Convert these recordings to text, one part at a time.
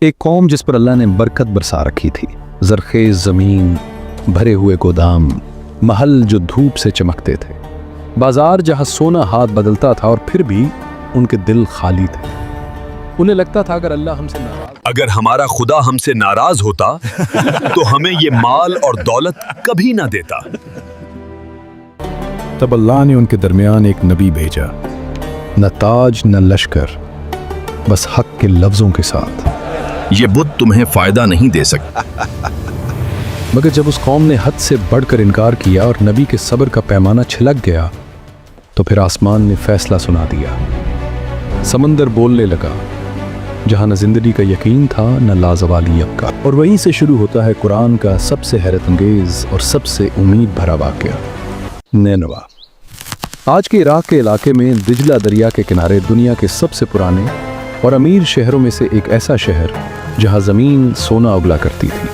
एक कौम जिस पर अल्लाह ने बरकत बरसा रखी थी, जरखेज ज़मीन, भरे हुए गोदाम, महल जो धूप से चमकते थे, बाजार जहां सोना हाथ बदलता था और फिर भी उनके दिल खाली थे। उन्हें लगता था अगर हमारा खुदा हमसे नाराज होता तो हमें ये माल और दौलत कभी ना देता। तब अल्लाह ने उनके दरमियान एक नबी भेजा, न ताज न लश्कर, बस हक के लफ्जों के साथ। ये बुत तुम्हें फायदा नहीं दे सकता। मगर जब उस कौम ने हद से बढ़कर इनकार किया और नबी के सब्र का पैमाना छिलक गया, तो फिर आसमान ने फैसला सुना दिया। समंदर बोलने लगा, जहां न जिंदगी का यकीन था न लाजवाली अब का। और वहीं से शुरू होता है कुरान का सबसे हैरत अंगेज और सबसे उम्मीद भरा वाक़या, नैनवा। आज के इराक के इलाके में दिजला दरिया के किनारे दुनिया के सबसे पुराने और अमीर शहरों में से एक ऐसा शहर जहां ज़मीन सोना उगला करती थी,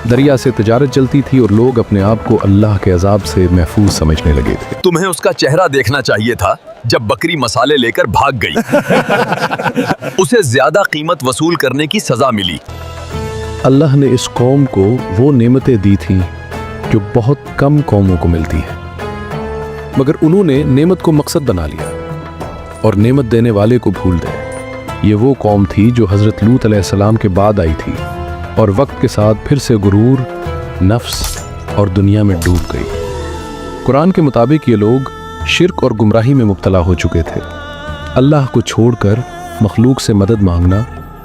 दरिया से तिजारत चलती थी और लोग अपने आप को अल्लाह के अजाब से महफूज समझने लगे थे। तुम्हें उसका चेहरा देखना चाहिए था जब बकरी मसाले लेकर भाग गई। उसे ज्यादा कीमत वसूल करने की सजा मिली। अल्लाह ने इस कौम को वो नेमतें दी थीं जो बहुत कम कौमों को मिलती है, मगर उन्होंने नेमत को मकसद बना लिया और नेमत देने वाले को भूल गए। ये वो कौम थी जो हज़रत लूत अलैहिस्सलाम के बाद आई थी और वक्त के साथ फिर से गुरूर, नफ्स और दुनिया में डूब गई। कुरान के मुताबिक ये लोग शिर्क और गुमराही में मुब्तला हो चुके थे। अल्लाह को छोड़कर मखलूक से मदद मांगना,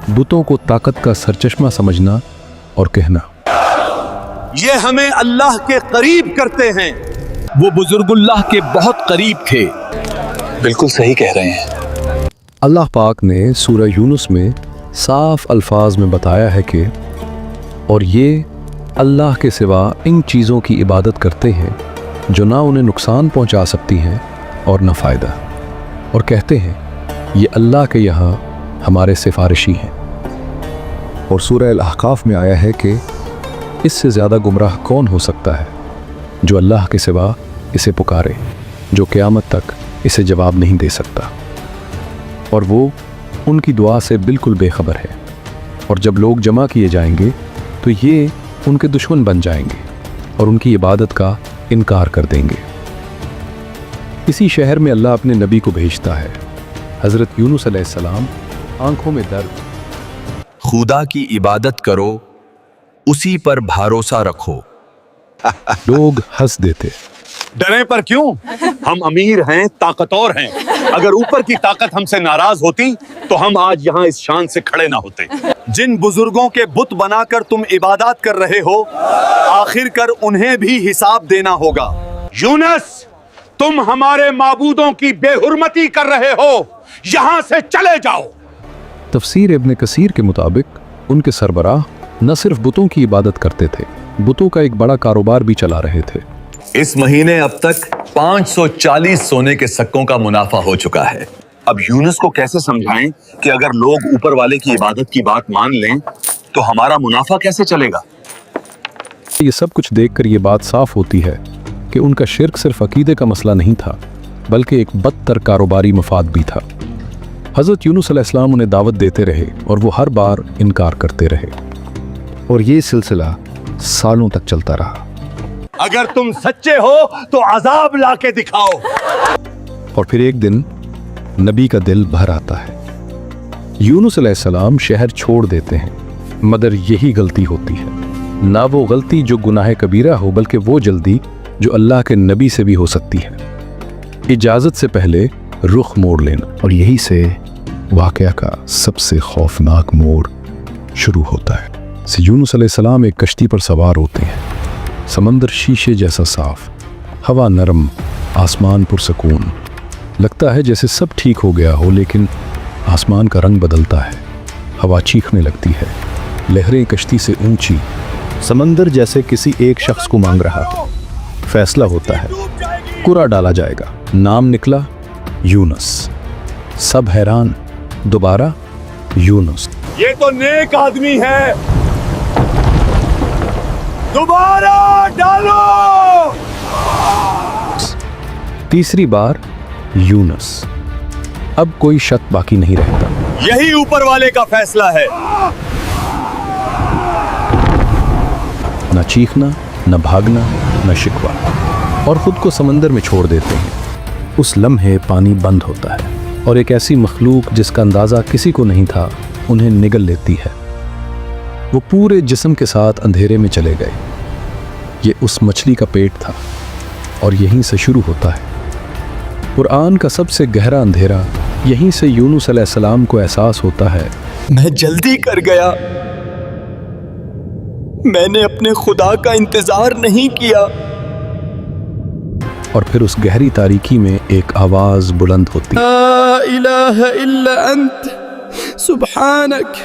बुतों को ताकत का सरचश्मा समझना और कहना, ये हमें अल्लाह के करीब करते हैं। वो बुजुर्गुल्लाह के बहुत करीब थे। बिल्कुल सही कह रहे हैं। अल्लाह पाक ने सूरह यूनुस में साफ अल्फाज में बताया है कि और ये अल्लाह के सिवा इन चीज़ों की इबादत करते हैं जो ना उन्हें नुकसान पहुंचा सकती हैं और न फ़ायदा, और कहते हैं ये अल्लाह के यहाँ हमारे सिफारिशी हैं। और सूरह अल-अहकाफ में आया है कि इससे ज़्यादा गुमराह कौन हो सकता है जो अल्लाह के सिवा इसे पुकारे, जो क़यामत तक इसे जवाब नहीं दे सकता, और वो उनकी दुआ से बिल्कुल बेखबर है। और जब लोग जमा किए जाएंगे तो ये उनके दुश्मन बन जाएंगे और उनकी इबादत का इनकार कर देंगे। इसी शहर में अल्लाह अपने नबी को भेजता है, हज़रत यूनुस अलैहिस्सलाम। आंखों में दर्द। खुदा की इबादत करो, उसी पर भरोसा रखो। लोग हंस देते। डरे पर क्यों? हम अमीर हैं, ताकतवर हैं। अगर ऊपर की ताकत हमसे नाराज होती तो हम आज यहाँ इस शान से खड़े ना होते। जिन बुजुर्गों के बुत बनाकर तुम इबादत कर रहे हो, आखिर कर उन्हें भी हिसाब देना होगा। यूनुस, तुम हमारे माबूदों की बेहुरमती कर रहे हो, यहाँ से चले जाओ। तफसीर इब्न कसीर के मुताबिक उनके सरबराह न सिर्फ बुतों की इबादत करते थे, बुतों का एक बड़ा कारोबार भी चला रहे थे। इस महीने अब तक 540 सोने के सक्कों का मुनाफा हो चुका है। अब यूनुस को कैसे समझाएं कि अगर लोग ऊपर वाले की इबादत की बात मान लें तो हमारा मुनाफा कैसे चलेगा? ये सब कुछ देखकर ये बात साफ होती है कि उनका शिर्क सिर्फ अकीदे का मसला नहीं था, बल्कि एक बदतर कारोबारी मफाद भी था। हज़रत यूनुस अलैहिस्सलाम उन्हें दावत देते रहे और वो हर बार इनकार करते रहे, और ये सिलसिला सालों तक चलता रहा। अगर तुम सच्चे हो तो अजाब लाके दिखाओ। और फिर एक दिन नबी का दिल भर आता है। यूनुस अलैहिस्सलाम शहर छोड़ देते हैं, मगर यही गलती होती है। ना वो गलती जो गुनाह कबीरा हो, बल्कि वो जल्दी जो अल्लाह के नबी से भी हो सकती है। इजाज़त से पहले रुख मोड़ लेना। और यही से वाक़या का सबसे खौफनाक मोड़ शुरू होता है। यूनुस अलैहिस्सलाम एक कश्ती पर सवार होते हैं। समंदर शीशे जैसा साफ, हवा नरम, आसमान पुरसकून। लगता है जैसे सब ठीक हो गया हो, लेकिन आसमान का रंग बदलता है, हवा चीखने लगती है, लहरें कश्ती से ऊंची, समंदर जैसे किसी एक शख्स को मांग रहा हो। फैसला होता है, कुरा डाला जाएगा। नाम निकला यूनुस। सब हैरान, दोबारा यूनुस। ये तो नेक आदमी है, दोबारा डालो। तीसरी बार यूनुस। अब कोई शक बाकी नहीं रहता। यही ऊपर वाले का फैसला है। نہ چیخنا، نہ بھاگنا، نہ شکوہ، اور خود کو سمندر میں چھوڑ دیتے ہیں۔ اس لمحے پانی بند ہوتا ہے اور ایک ایسی مخلوق جس کا اندازہ کسی کو نہیں تھا انہیں نگل لیتی ہے۔ وہ پورے جسم کے ساتھ اندھیرے میں چلے گئے۔ یہ اس مچھلی کا پیٹ تھا اور یہیں سے شروع ہوتا ہے۔ قرآن کا سب سے گہرا اندھیرا یہیں سے یونس علیہ السلام کو احساس ہوتا ہے۔ میں جلدی کر گیا، میں نے اپنے خدا کا انتظار نہیں کیا۔ اور پھر اس گہری تاریکی میں ایک آواز بلند ہوتی ہے، لا الہ الا انت سبحانک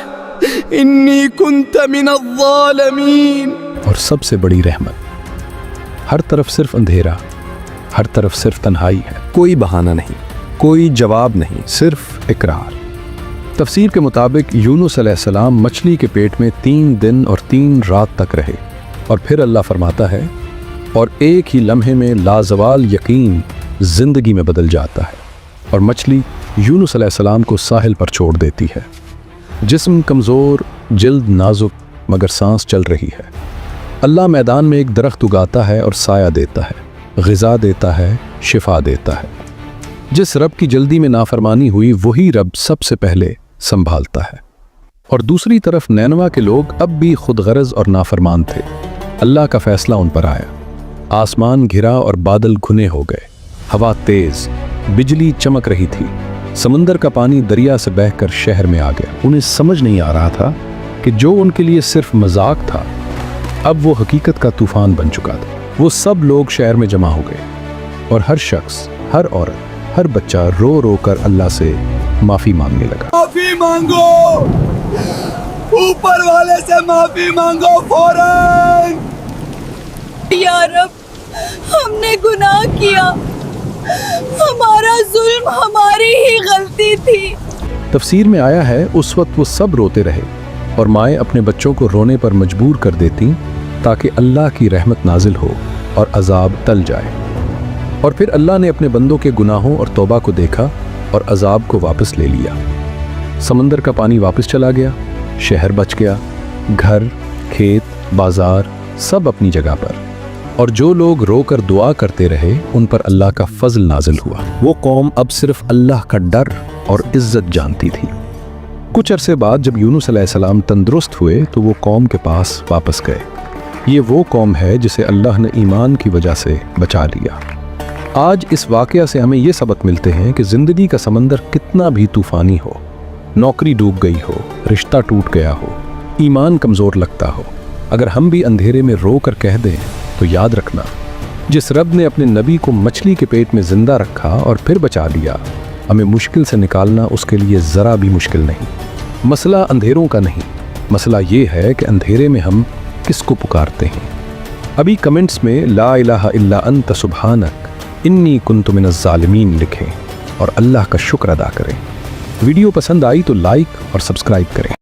انی کنت من الظالمین۔ اور سب سے بڑی رحمت، ہر طرف صرف اندھیرا، ہر طرف صرف تنہائی ہے، کوئی بہانہ نہیں، کوئی جواب نہیں، صرف اقرار۔ تفسیر کے مطابق یونس علیہ السلام مچھلی کے پیٹ میں 3 دن اور 3 رات تک رہے، اور پھر اللہ فرماتا ہے اور ایک ہی لمحے میں لازوال یقین زندگی میں بدل جاتا ہے، اور مچھلی یونس علیہ السلام کو ساحل پر چھوڑ دیتی ہے۔ جسم کمزور، جلد نازک، مگر سانس چل رہی ہے۔ اللہ میدان میں ایک درخت اگاتا ہے اور سایہ دیتا ہے، غذا دیتا ہے، شفا دیتا ہے۔ جس رب کی جلدی میں نافرمانی ہوئی وہی رب سب سے پہلے سنبھالتا ہے۔ اور دوسری طرف نینوا کے لوگ اب بھی خود غرض اور نافرمان تھے۔ اللہ کا فیصلہ ان پر آیا، آسمان گھرا اور بادل گھنے ہو گئے، ہوا تیز، بجلی چمک رہی تھی، سمندر کا پانی دریا سے بہہ کر شہر میں آ گیا۔ انہیں سمجھ نہیں آ رہا تھا کہ جو ان کے لیے صرف مذاق تھا اب وہ حقیقت کا طوفان بن چکا تھا۔ وہ سب لوگ شہر میں جمع ہو گئے اور ہر شخص، ہر عورت، ہر بچہ رو رو کر اللہ سے معافی مانگنے لگا۔ معافی مانگو، اوپر والے سے معافی مانگو فوراً۔ یا رب، ہم نے گناہ کیا، ہمارا ظلم ہماری ہی غلطی تھی۔ تفسیر میں آیا ہے اس وقت وہ سب روتے رہے اور مائیں اپنے بچوں کو رونے پر مجبور کر دیتی تاکہ اللہ کی رحمت نازل ہو اور عذاب ٹل جائے۔ اور پھر اللہ نے اپنے بندوں کے گناہوں اور توبہ کو دیکھا اور عذاب کو واپس لے لیا۔ سمندر کا پانی واپس چلا گیا، شہر بچ گیا، گھر، کھیت، بازار سب اپنی جگہ پر، اور جو لوگ رو کر دعا کرتے رہے ان پر اللہ کا فضل نازل ہوا۔ وہ قوم اب صرف اللہ کا ڈر اور عزت جانتی تھی۔ کچھ عرصے بعد جب یونس علیہ السلام تندرست ہوئے تو وہ قوم کے پاس واپس گئے۔ یہ وہ قوم ہے جسے اللہ نے ایمان کی وجہ سے بچا لیا۔ آج اس واقعہ سے ہمیں یہ سبق ملتے ہیں کہ زندگی کا سمندر کتنا بھی طوفانی ہو، نوکری ڈوب گئی ہو، رشتہ ٹوٹ گیا ہو، ایمان کمزور لگتا ہو، اگر ہم بھی اندھیرے میں رو کر کہہ دیں تو یاد رکھنا، جس رب نے اپنے نبی کو مچھلی کے پیٹ میں زندہ رکھا اور پھر بچا لیا، ہمیں مشکل سے نکالنا اس کے لیے ذرا بھی مشکل نہیں۔ مسئلہ اندھیروں کا نہیں، مسئلہ یہ ہے کہ اندھیرے میں ہم کس کو پکارتے ہیں۔ ابھی کمنٹس میں لا الہ الا انت سبحانک انی کنت من الظالمین لکھیں اور اللہ کا شکر ادا کریں۔ ویڈیو پسند آئی تو لائک اور سبسکرائب کریں۔